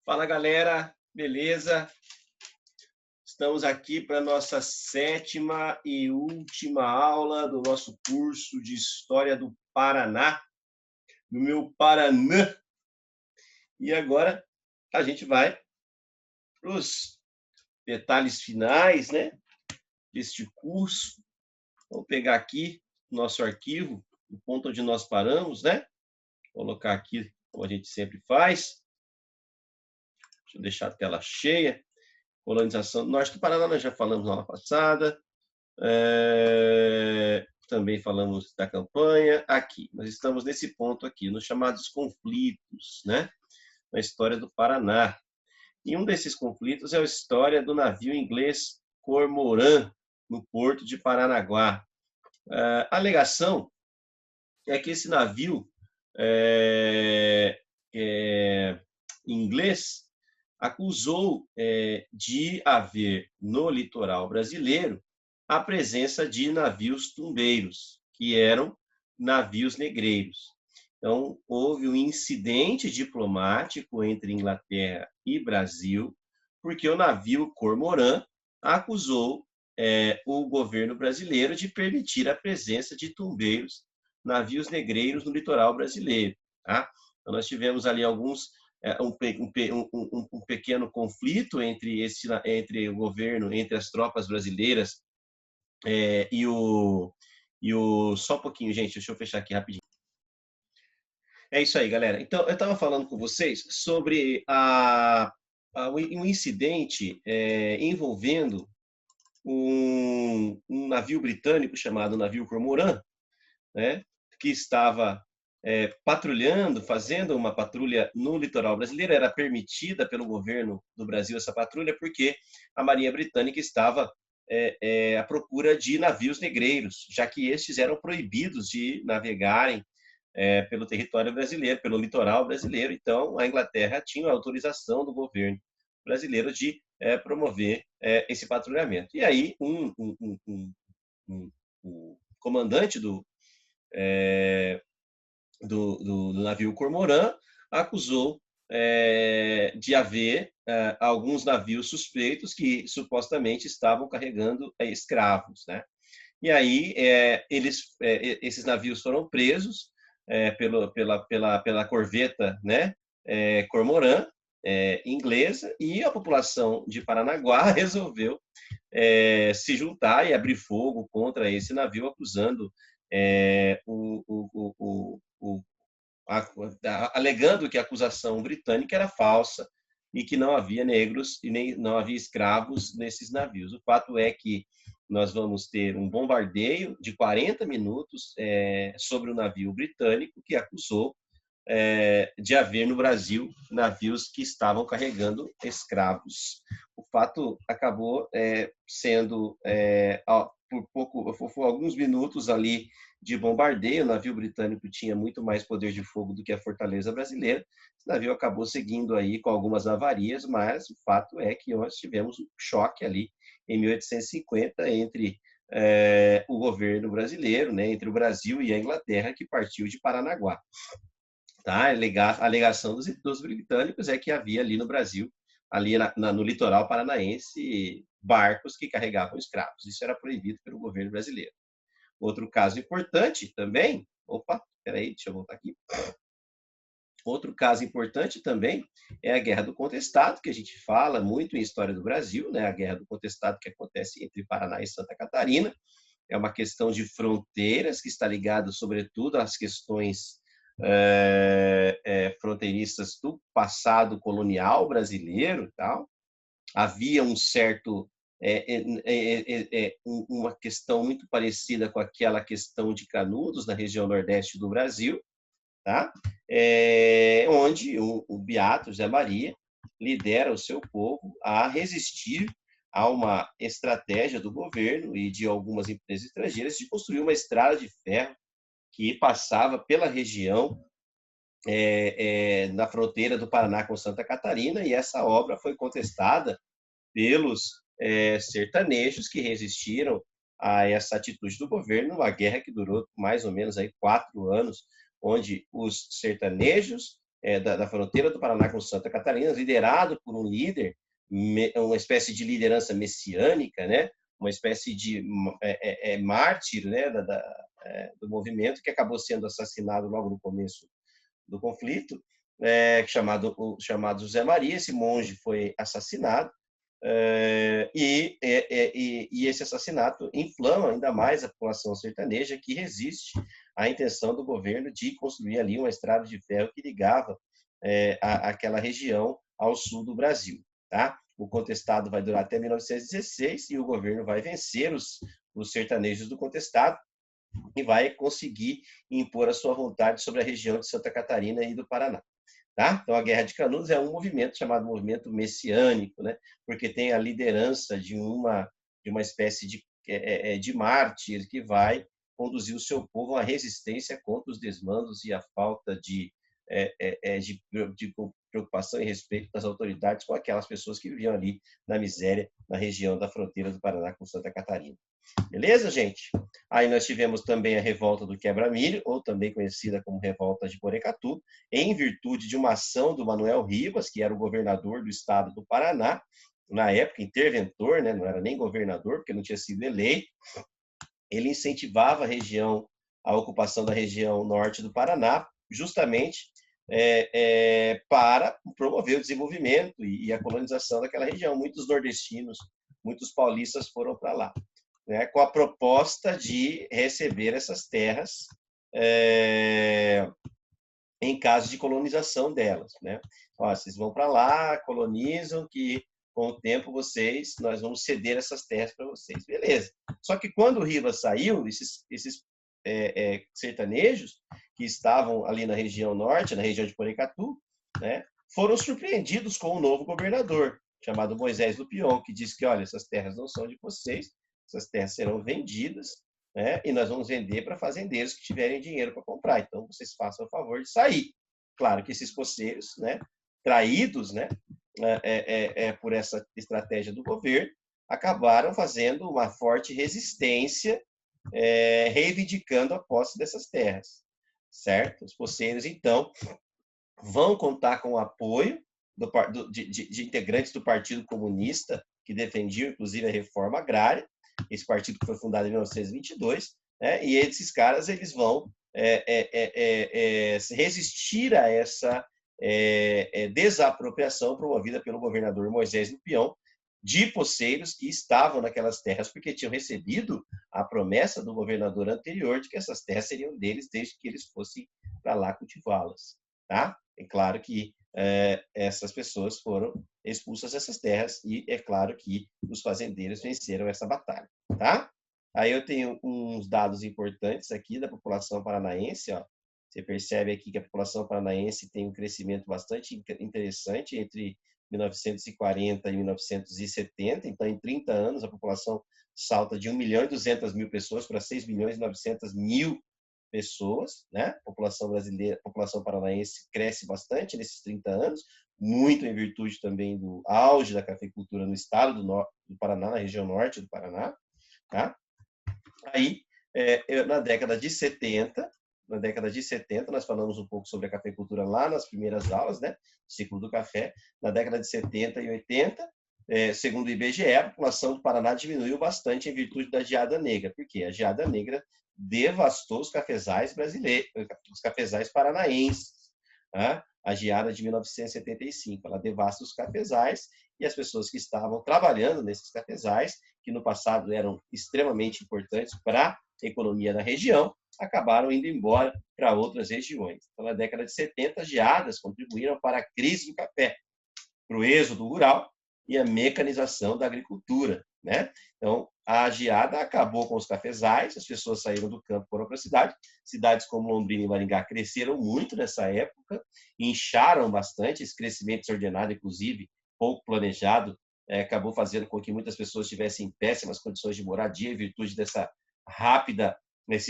Fala galera, beleza? Estamos aqui para a nossa sétima e última aula do nosso curso de História do Paraná, no meu Paranã. E agora a gente vai para os detalhes finais, né, deste curso. Vamos pegar aqui o nosso arquivo, o ponto onde nós paramos, né? Colocar aqui como a gente sempre faz. Deixa eu deixar a tela cheia. Colonização do Norte do Paraná, nós já falamos na aula passada. Também falamos da campanha. Aqui, nós estamos nesse ponto aqui, nos chamados conflitos, né? Na história do Paraná. E um desses conflitos é a história do navio inglês Cormorã, no porto de Paranaguá. A alegação é que esse navio inglês acusou de haver no litoral brasileiro a presença de navios tumbeiros, que eram navios negreiros. Então, houve um incidente diplomático entre Inglaterra e Brasil, porque o navio Cormorã acusou o governo brasileiro de permitir a presença de tumbeiros, navios negreiros no litoral brasileiro. Tá? Então, nós tivemos ali um pequeno conflito entre o governo, entre as tropas brasileiras só um pouquinho, gente, deixa eu fechar aqui rapidinho. É isso aí, galera. Então, eu estava falando com vocês sobre um incidente envolvendo um navio britânico chamado navio Cormorã, né, que estava patrulhando, fazendo uma patrulha no litoral brasileiro. Era permitida pelo governo do Brasil essa patrulha porque a Marinha Britânica estava à procura de navios negreiros, já que estes eram proibidos de navegarem pelo território brasileiro, pelo litoral brasileiro. Então, a Inglaterra tinha a autorização do governo brasileiro de promover esse patrulhamento. E aí, o comandante do navio Cormorã acusou de haver alguns navios suspeitos que supostamente estavam carregando escravos, né? E aí esses navios foram presos pela corveta, né, Cormorã, inglesa, e a população de Paranaguá resolveu se juntar e abrir fogo contra esse navio, acusando alegando que a acusação britânica era falsa e que não havia negros e nem não havia escravos nesses navios. O fato é que nós vamos ter um bombardeio de 40 minutos sobre o navio britânico que acusou de haver no Brasil navios que estavam carregando escravos. O fato acabou sendo, por alguns minutos ali de bombardeio, o navio britânico tinha muito mais poder de fogo do que a fortaleza brasileira. O navio acabou seguindo aí com algumas avarias, mas o fato é que nós tivemos um choque ali em 1850 entre o governo brasileiro, né, entre o Brasil e a Inglaterra, que partiu de Paranaguá. Tá? A alegação dos britânicos é que havia ali no Brasil, ali no litoral paranaense, barcos que carregavam escravos. Isso era proibido pelo governo brasileiro. Outro caso importante também, peraí, deixa eu voltar aqui. Outro caso importante também é a Guerra do Contestado, que a gente fala muito em história do Brasil, né? A Guerra do Contestado que acontece entre Paraná e Santa Catarina. É uma questão de fronteiras que está ligada, sobretudo, às questões fronteiristas do passado colonial brasileiro, tal. Havia uma questão muito parecida com aquela questão de Canudos na região nordeste do Brasil, tá? Onde o beato José Maria lidera o seu povo a resistir a uma estratégia do governo e de algumas empresas estrangeiras de construir uma estrada de ferro que passava pela região na fronteira do Paraná com Santa Catarina, e essa obra foi contestada pelos sertanejos que resistiram a essa atitude do governo, uma guerra que durou mais ou menos aí 4 anos, onde os sertanejos da fronteira do Paraná com Santa Catarina, liderado por um líder, uma espécie de liderança messiânica, né? Uma espécie de mártir, né? Do movimento, que acabou sendo assassinado logo no começo do conflito, chamado José Maria. Esse monge foi assassinado, e esse assassinato inflama ainda mais a população sertaneja, que resiste à intenção do governo de construir ali uma estrada de ferro que ligava aquela região ao sul do Brasil. Tá? O contestado vai durar até 1916 e o governo vai vencer os sertanejos do contestado e vai conseguir impor a sua vontade sobre a região de Santa Catarina e do Paraná. Tá? Então, a Guerra de Canudos é um movimento chamado movimento messiânico, né? Porque tem a liderança de uma espécie de mártir que vai conduzir o seu povo à resistência contra os desmandos e a falta de preocupação e respeito das autoridades com aquelas pessoas que viviam ali na miséria, na região da fronteira do Paraná com Santa Catarina. Beleza, gente? Aí nós tivemos também a revolta do Quebra-Milho, ou também conhecida como revolta de Porecatu, em virtude de uma ação do Manuel Rivas, que era o governador do estado do Paraná, na época interventor, né? Não era nem governador, porque não tinha sido eleito. Ele incentivava a ocupação da região norte do Paraná, justamente para promover o desenvolvimento e a colonização daquela região. Muitos nordestinos, muitos paulistas foram para lá, né, com a proposta de receber essas terras em caso de colonização delas, né? Ó, vocês vão para lá, colonizam, que com o tempo nós vamos ceder essas terras para vocês, beleza? Só que quando o Rivas saiu, esses sertanejos que estavam ali na região norte, na região de Porecatu, né, foram surpreendidos com um novo governador chamado Moisés Lupion, que disse que, olha, essas terras não são de vocês, essas terras serão vendidas, né, e nós vamos vender para fazendeiros que tiverem dinheiro para comprar. Então, vocês façam o favor de sair. Claro que esses coceiros, né, traídos, né, por essa estratégia do governo, acabaram fazendo uma forte resistência, reivindicando a posse dessas terras, certo? Os poceiros, então, vão contar com o apoio de integrantes do Partido Comunista, que defendiam, inclusive, a reforma agrária, esse partido que foi fundado em 1922, né? E esses caras eles vão resistir a essa desapropriação promovida pelo governador Moisés Lupion de poceiros que estavam naquelas terras, porque tinham recebido a promessa do governador anterior de que essas terras seriam deles desde que eles fossem para lá cultivá-las. Tá? É claro que essas pessoas foram expulsas dessas terras e é claro que os fazendeiros venceram essa batalha. Tá? Aí eu tenho uns dados importantes aqui da população paranaense. Ó. Você percebe aqui que a população paranaense tem um crescimento bastante interessante entre 1940 e 1970. Então, em 30 anos, a população salta de 1.200.000 pessoas para 6.900.000 pessoas, né? A população brasileira, a população paranaense cresce bastante nesses 30 anos, muito em virtude também do auge da cafeicultura no estado do Paraná, na região norte do Paraná, tá? Aí, na década de 70, nós falamos um pouco sobre a cafeicultura lá nas primeiras aulas, né? O ciclo do café. Na década de 70 e 80, segundo o IBGE, a população do Paraná diminuiu bastante em virtude da geada negra. Por quê? A geada negra devastou os cafezais brasileiros, os cafezais paranaenses. Tá? A geada de 1975, ela devasta os cafezais e as pessoas que estavam trabalhando nesses cafezais, que no passado eram extremamente importantes para a economia da região, acabaram indo embora para outras regiões. Então, na década de 70, as geadas contribuíram para a crise do café, para o êxodo rural e a mecanização da agricultura, né? Então, a geada acabou com os cafezais, as pessoas saíram do campo e foram para a cidade. Cidades como Londrina e Maringá cresceram muito nessa época, incharam bastante, esse crescimento desordenado, inclusive, pouco planejado, acabou fazendo com que muitas pessoas tivessem péssimas condições de moradia em virtude desse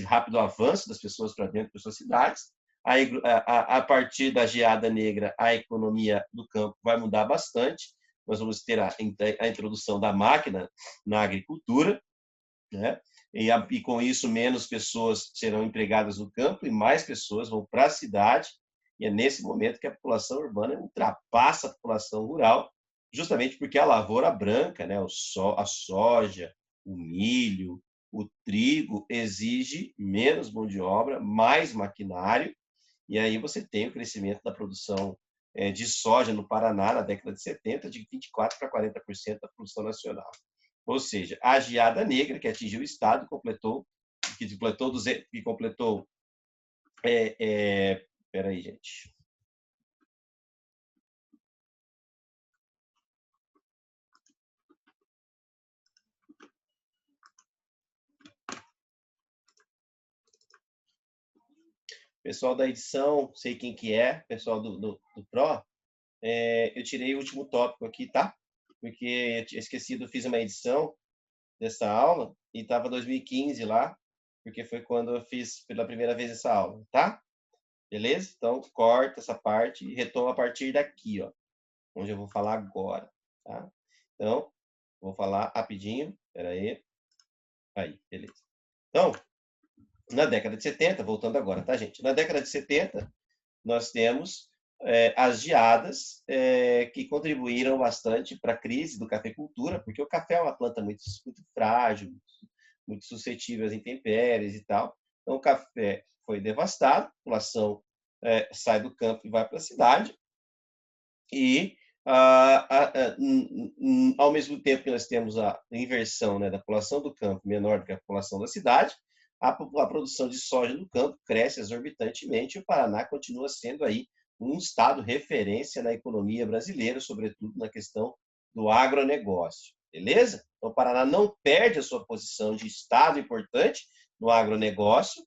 rápido avanço das pessoas para dentro das suas cidades. A partir da geada negra, a economia do campo vai mudar bastante. Nós vamos ter a introdução da máquina na agricultura, né? E com isso menos pessoas serão empregadas no campo e mais pessoas vão para a cidade E é nesse momento que a população urbana ultrapassa a população rural, justamente porque a lavoura branca, né, a soja, o milho, o trigo, exige menos mão de obra, mais maquinário, e aí você tem o crescimento da produção de soja no Paraná na década de 70 de 24% para 40% da produção nacional. Ou seja, a geada negra que atingiu o estado que completou peraí, gente. Pessoal da edição, sei quem que é, pessoal do Pro, eu tirei o último tópico aqui, tá? Porque eu tinha esquecido, fiz uma edição dessa aula e estava 2015 lá, porque foi quando eu fiz pela primeira vez essa aula, tá? Beleza? Então, corta essa parte e retoma a partir daqui, ó, onde eu vou falar agora, tá? Então, vou falar rapidinho, peraí. Aí, beleza. Então, na década de 70, voltando agora, tá, gente? Na década de 70, nós temos as geadas que contribuíram bastante para a crise do cafeicultura, porque o café é uma planta muito frágil, muito suscetível às intempéries e tal. Então, o café foi devastado, a população sai do campo e vai para a cidade, e ao mesmo tempo que nós temos a inversão, né, da população do campo menor do que a população da cidade, a produção de soja no campo cresce exorbitantemente e o Paraná continua sendo aí um estado referência na economia brasileira, sobretudo na questão do agronegócio, beleza? Então, o Paraná não perde a sua posição de estado importante no agronegócio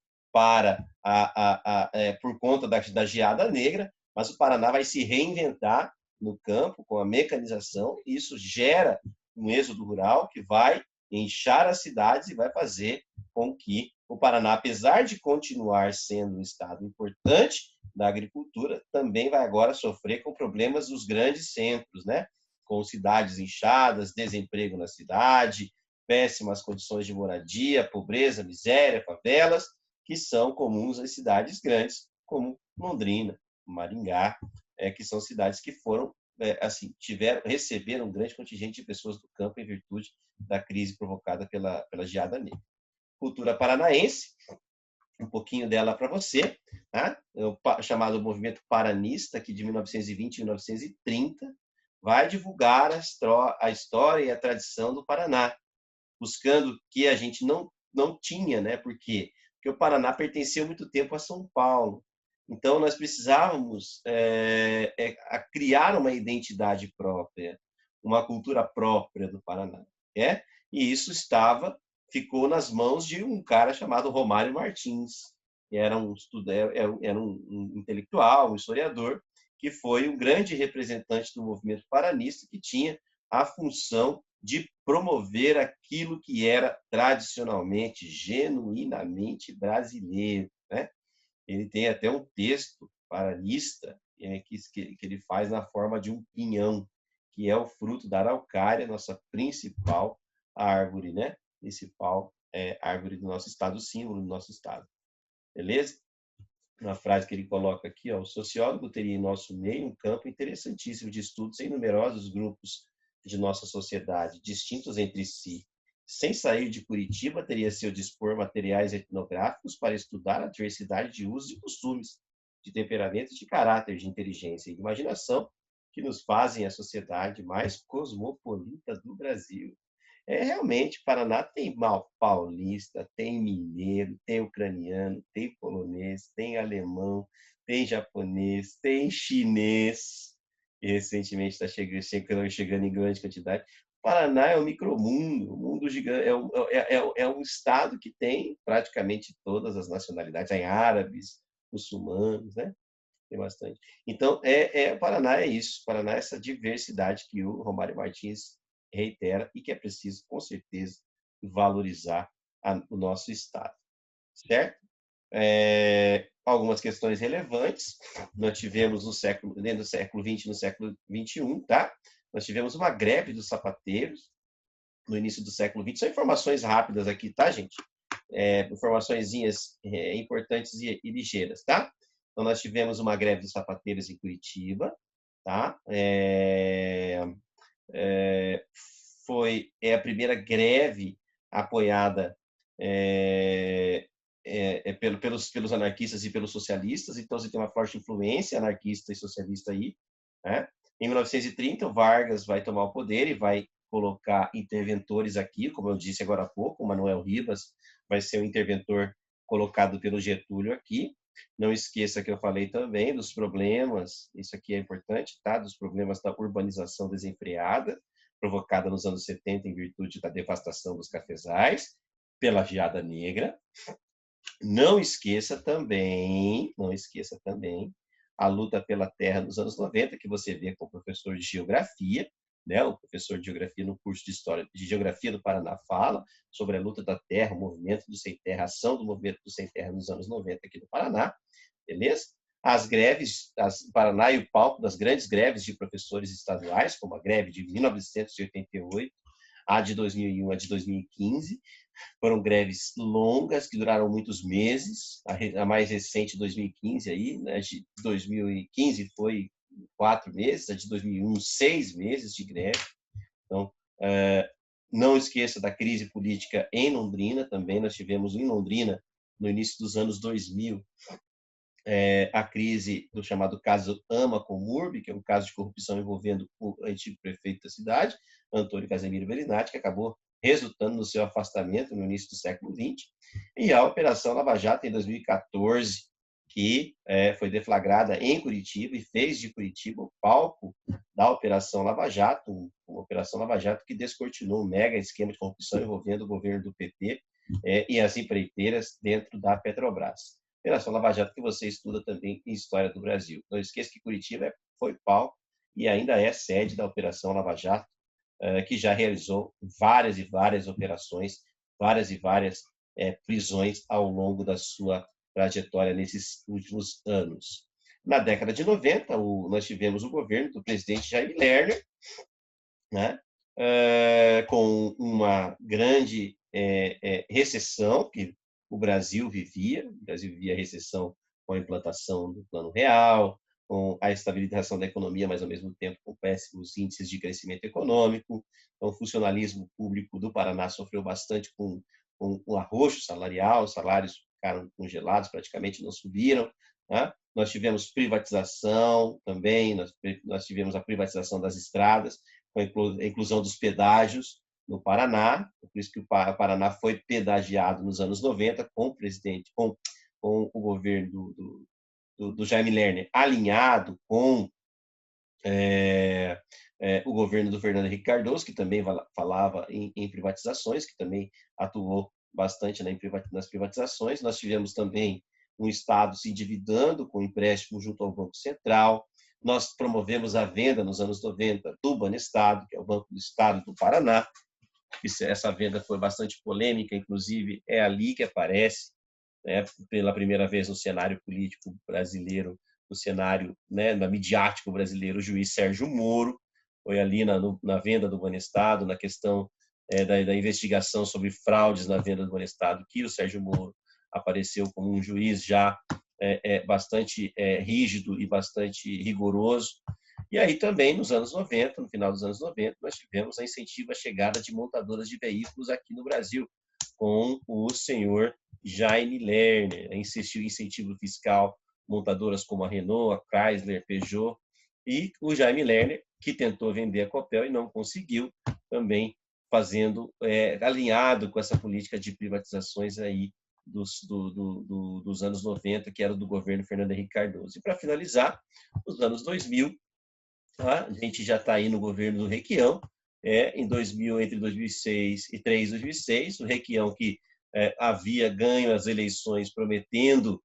por conta da geada negra, mas o Paraná vai se reinventar no campo com a mecanização, e isso gera um êxodo rural que vai inchar as cidades e vai fazer com que o Paraná, apesar de continuar sendo um estado importante da agricultura, também vai agora sofrer com problemas dos grandes centros, né? Com cidades inchadas, desemprego na cidade, péssimas condições de moradia, pobreza, miséria, favelas, que são comuns às cidades grandes, como Londrina, Maringá, que são cidades que foram, receberam um grande contingente de pessoas do campo em virtude da crise provocada pela geada negra. Cultura paranaense, um pouquinho dela para você, tá? O chamado movimento paranista, que de 1920 a 1930 vai divulgar a história e a tradição do Paraná, buscando que a gente não tinha, né? Por quê? Porque o Paraná pertenceu muito tempo a São Paulo. Então, nós precisávamos criar uma identidade própria, uma cultura própria do Paraná. E isso ficou nas mãos de um cara chamado Romário Martins, que era um intelectual, um historiador, que foi um grande representante do movimento paranista, que tinha a função de promover aquilo que era tradicionalmente, genuinamente brasileiro, né? Ele tem até um texto paranista que ele faz na forma de um pinhão, que é o fruto da araucária, nossa principal árvore, né? Principal árvore do nosso estado, símbolo do nosso estado. Beleza? Uma frase que ele coloca aqui, ó, o sociólogo teria em nosso meio um campo interessantíssimo de estudos em numerosos grupos de nossa sociedade, distintos entre si. Sem sair de Curitiba, teria a seu dispor materiais etnográficos para estudar a diversidade de usos e costumes, de temperamentos, de caráter, de inteligência e de imaginação que nos fazem a sociedade mais cosmopolita do Brasil. Realmente, Paraná tem paulista, tem mineiro, tem ucraniano, tem polonês, tem alemão, tem japonês, tem chinês, que recentemente está chegando em grande quantidade. O Paraná é um micromundo, um mundo gigante, é um estado que tem praticamente todas as nacionalidades, tem árabes, muçulmanos, né? Tem bastante. Então, o Paraná é isso, o Paraná é essa diversidade que o Romário Martins reitera e que é preciso, com certeza, valorizar o nosso Estado, certo? Algumas questões relevantes, nós tivemos dentro do século XX, no século XXI, tá? Nós tivemos uma greve dos sapateiros no início do século XX, são informações rápidas aqui, tá, gente? Informações importantes e ligeiras, tá? Então, nós tivemos uma greve dos sapateiros em Curitiba, tá? Foi a primeira greve apoiada pelos anarquistas e pelos socialistas, então você tem uma forte influência anarquista e socialista aí, né? Em 1930, o Vargas vai tomar o poder e vai colocar interventores aqui, como eu disse agora há pouco, o Manuel Ribas vai ser o interventor colocado pelo Getúlio aqui. Não esqueça que eu falei também dos problemas, isso aqui é importante, tá? Dos problemas da urbanização desenfreada, provocada nos anos 70 em virtude da devastação dos cafezais pela geada negra. Não esqueça também a luta pela terra nos anos 90, que você vê com o professor de geografia, né? O professor de geografia no curso de História de Geografia do Paraná fala sobre a luta da terra, o movimento do sem terra, a ação do movimento do sem terra nos anos 90 aqui no Paraná, beleza? As greves, Paraná e o palco das grandes greves de professores estaduais, como a greve de 1988, a de 2001, a de 2015, foram greves longas que duraram muitos meses. A mais recente, 2015, aí, né, de 2015 foi 4 meses, a de 2001, 6 meses de greve. Então, não esqueça da crise política em Londrina também. Nós tivemos em Londrina, no início dos anos 2000, a crise do chamado caso Ama Comurb, que é um caso de corrupção envolvendo o antigo prefeito da cidade, Antônio Casemiro Bellinati, que acabou resultando no seu afastamento no início do século XX, e a Operação Lava Jato em 2014, que foi deflagrada em Curitiba e fez de Curitiba o palco da Operação Lava Jato, uma Operação Lava Jato que descortinou um mega esquema de corrupção envolvendo o governo do PT e as empreiteiras dentro da Petrobras. Operação Lava Jato que você estuda também em História do Brasil. Não esqueça que Curitiba foi palco e ainda é sede da Operação Lava Jato, que já realizou várias e várias operações, várias e várias prisões ao longo da sua trajetória nesses últimos anos. Na década de 90, nós tivemos o governo do presidente Jaime Lerner, né, com uma grande recessão que o Brasil vivia recessão com a implantação do Plano Real, com a estabilização da economia, mas ao mesmo tempo com péssimos índices de crescimento econômico. Então, o funcionalismo público do Paraná sofreu bastante com o arroxo salarial, os salários ficaram congelados, praticamente não subiram, né? Nós tivemos privatização também, nós tivemos a privatização das estradas, com a inclusão dos pedágios no Paraná, por isso que o Paraná foi pedagiado nos anos 90 com o presidente, com o governo do Jaime Lerner, alinhado com o governo do Fernando Henrique Cardoso, que também falava em privatizações, que também atuou bastante nas privatizações. Nós tivemos também um Estado se endividando com empréstimo junto ao Banco Central. Nós promovemos a venda nos anos 90 do Banestado, que é o Banco do Estado do Paraná. Essa venda foi bastante polêmica, inclusive é ali que aparece, né, pela primeira vez no cenário político brasileiro, no cenário, né, midiático brasileiro, o juiz Sérgio Moro. Foi ali na venda do Banestado, na questão da investigação sobre fraudes na venda do Banestado, que o Sérgio Moro apareceu como um juiz já bastante rígido e bastante rigoroso. E aí também, nos anos 90, no final dos anos 90, nós tivemos a incentivo à chegada de montadoras de veículos aqui no Brasil, com o senhor Jaime Lerner, incentivo fiscal, montadoras como a Renault, a Chrysler, Peugeot, e o Jaime Lerner, que tentou vender a Copel e não conseguiu, também fazendo, alinhado com essa política de privatizações aí dos anos 90, que era do governo Fernando Henrique Cardoso. E para finalizar, os anos 2000, a gente já está aí no governo do Requião, entre 2006 e 2006, o Requião que havia ganho as eleições prometendo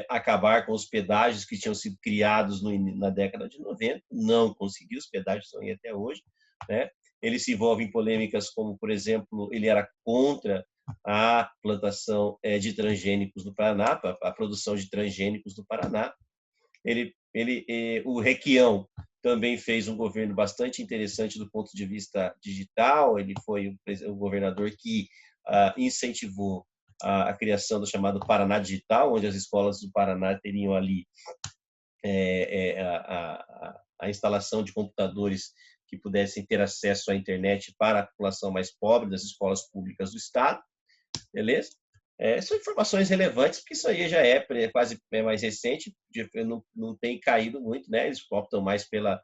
acabar com os pedágios que tinham sido criados na década de 90, não conseguiu, os pedágios estão aí até hoje, né? Ele se envolve em polêmicas como, por exemplo, ele era contra a plantação de transgênicos no Paraná, a produção de transgênicos no Paraná. O Requião também fez um governo bastante interessante do ponto de vista digital. Ele foi o governador que incentivou a criação do chamado Paraná Digital, onde as escolas do Paraná teriam ali a instalação de computadores que pudessem ter acesso à internet para a população mais pobre das escolas públicas do Estado, beleza? São informações relevantes, porque isso aí já quase mais recente, não tem caído muito, né? Eles optam mais pela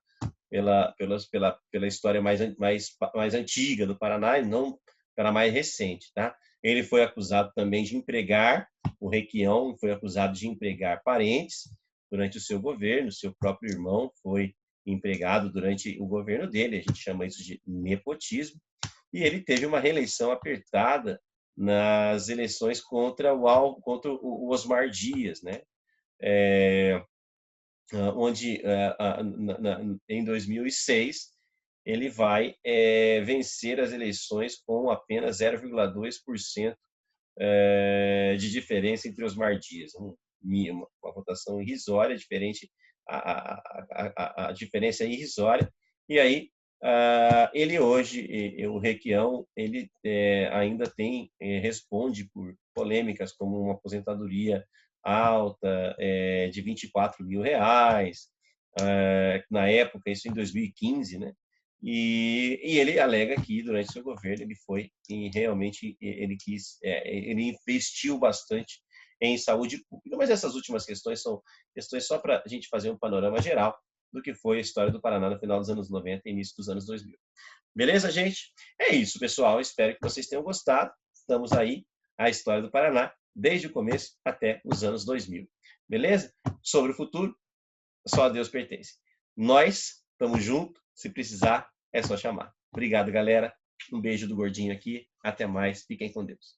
história mais antiga do Paraná e não pela mais recente, tá? Ele foi acusado também de empregar, o Requião foi acusado de empregar parentes durante o seu governo, seu próprio irmão foi empregado durante o governo dele, a gente chama isso de nepotismo, e ele teve uma reeleição apertada nas eleições contra o Osmar Dias, né? Onde em 2006 ele vai vencer as eleições com apenas 0,2% de diferença entre Osmar Dias, uma votação irrisória, diferente, a diferença é irrisória. E aí ele hoje, o Requião, ele ainda responde por polêmicas como uma aposentadoria alta de R$ 24.000, na época, isso em 2015, né? E ele alega que durante seu governo ele foi e realmente ele investiu bastante em saúde pública. Mas essas últimas questões são questões só para a gente fazer um panorama geral do que foi a história do Paraná no final dos anos 90 e início dos anos 2000. Beleza, gente? É isso, pessoal. Espero que vocês tenham gostado. Estamos aí, a história do Paraná, desde o começo até os anos 2000. Beleza? Sobre o futuro, só a Deus pertence. Nós estamos juntos. Se precisar, é só chamar. Obrigado, galera. Um beijo do Gordinho aqui. Até mais. Fiquem com Deus.